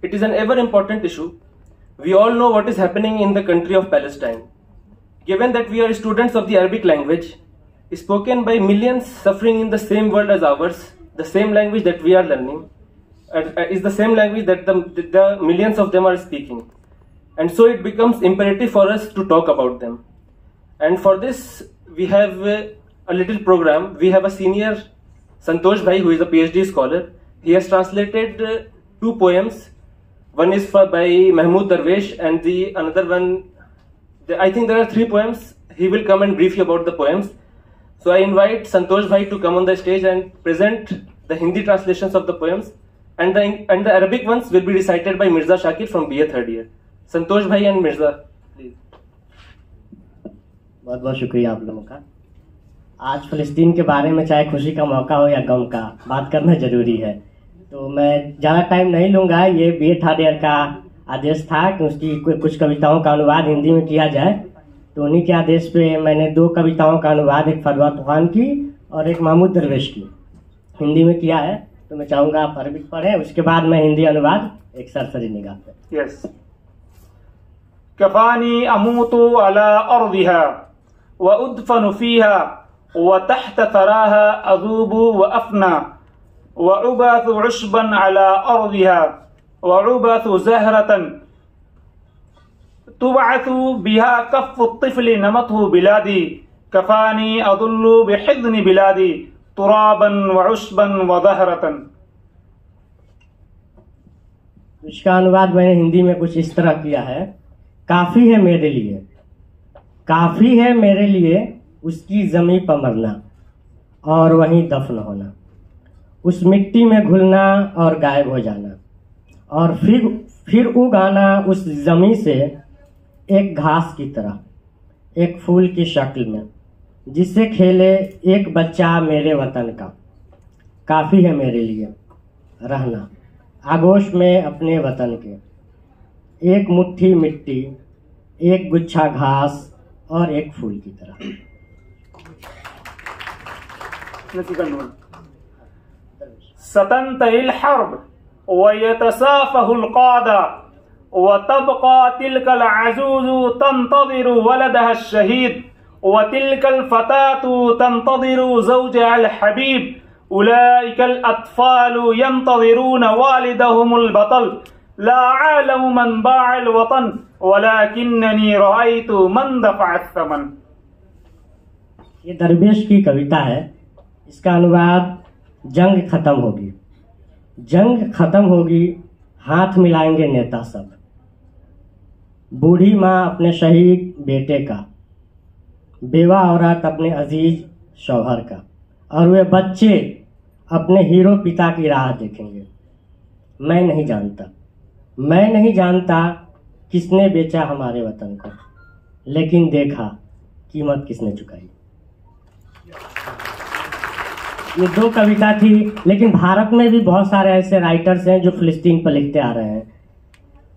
it is an ever important issue. We all know what is happening in the country of Palestine. Given that we are students of the Arabic language, spoken by millions suffering in the same world as ours, the same language that we are learning is the same language that the millions of them are speaking. And so it becomes imperative for us to talk about them. And for this, we have a little program. We have a senior, Santosh Bhai, who is a PhD scholar. He has translated 2 poems. One is by Mahmoud Darwish, and the another one, I think there are 3 poems. He will come and brief you about the poems. So I invite Santosh Bhai to come on the stage and present the Hindi translations of the poems, and the Arabic ones will be recited by Mirza Shakir from BA 3rd year. Santosh Bhai and Mirza, please. बहुत बहुत शुक्रिया आप लोगों का। आज फ़लस्तीन के बारे में चाहे खुशी का मौका हो या गम का, बात करना जरूरी है। तो मैं ज़्यादा टाइम नहीं लूँगा। ये BA 3rd ईयर का आदेश था कि उसकी कुछ कविताओं का अनुवाद हिंदी में किया जाए, तो उन्हीं के आदेश पे मैंने 2 कविताओं का अनुवाद, एक फरवा तूफान की और एक महमूद दरवेश की, हिंदी में किया है। तो मैं चाहूँगा आप अरबिक पढ़ें, उसके बाद मैं हिंदी अनुवाद एक सरसरी निगाह पे। यस। कफ़ानी अमूतु अला अर्दिहा व उदफनु फीहा व तहत थराहा अज़ूबु व अफना व उबाथु उशबन अला अर्दिहा व उबाथु ज़हरतन तुबअथु बिहा कफ़्फ़ु त्तिफ़्लि नमतहु बिलादी कफ़ानी अदुल्लु बिहिज़्नि बिलादी तुराबन व उशबन व ज़हरतन। इसका अनुवाद मैंने हिंदी में कुछ इस तरह किया है। काफ़ी है मेरे लिए, काफ़ी है मेरे लिए उसकी ज़मीं पर मरना और वहीं दफन होना, उस मिट्टी में घुलना और गायब हो जाना, और फिर उगाना उस ज़मीं से एक घास की तरह, एक फूल की शक्ल में, जिससे खेले एक बच्चा मेरे वतन का। काफ़ी है मेरे लिए रहना आगोश में अपने वतन के, एक मुट्ठी मिट्टी, एक गुच्छा घास और एक फूल की तरह। सतंतइल हर्ब व यतसाफहुल क़ादा व तबक़ा तिलकल अज़ूज़ु तंतज़िरु वलदहा अश-शहीद व तिलकल फ़तातु तंतज़िरु ज़ौजहा अल-हबीब उलाइकल अत्फ़ालु यंतज़िरून वालिदहुमुल बतल ला आलमु मन बाअल वतन वलाकिन्ननी रअयतु मन दफ़अ अथ-थमन। ये दरवेश की कविता है। इसका अनुवाद जंग खत्म होगी, जंग खत्म होगी, हाथ मिलाएंगे नेता सब, बूढ़ी माँ अपने शहीद बेटे का, बेवा औरत अपने अजीज शौहर का, और वे बच्चे अपने हीरो पिता की राह देखेंगे। मैं नहीं जानता, मैं नहीं जानता किसने बेचा हमारे वतन को, लेकिन देखा कीमत किसने चुकाई। ये 2 कविता थी, लेकिन भारत में भी बहुत सारे ऐसे राइटर्स हैं जो फिलिस्तीन पर लिखते आ रहे हैं।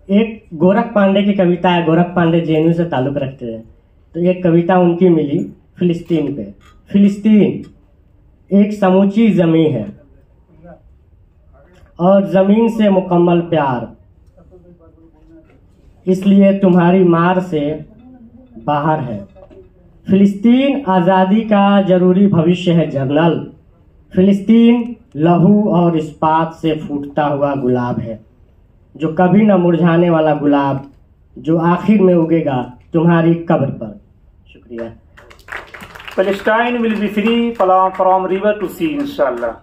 एक गोरख पांडे की कविता है, गोरख पांडे JNU से ताल्लुक़ रखते हैं, तो एक कविता उनकी मिली फिलिस्तीन पे। फिलिस्तीन एक समूची ज़मीं है और ज़मीन से मुकम्मल प्यार, इसलिए तुम्हारी मार से बाहर है। फिलिस्तीन आज़ादी का जरूरी भविष्य है जर्नल, फिलिस्तीन लहू और इस्पात से फूटता हुआ गुलाब है, जो कभी न मुरझाने वाला गुलाब, जो आखिर में उगेगा तुम्हारी कब्र पर। शुक्रिया। Palestine will be free from river to sea, inshallah.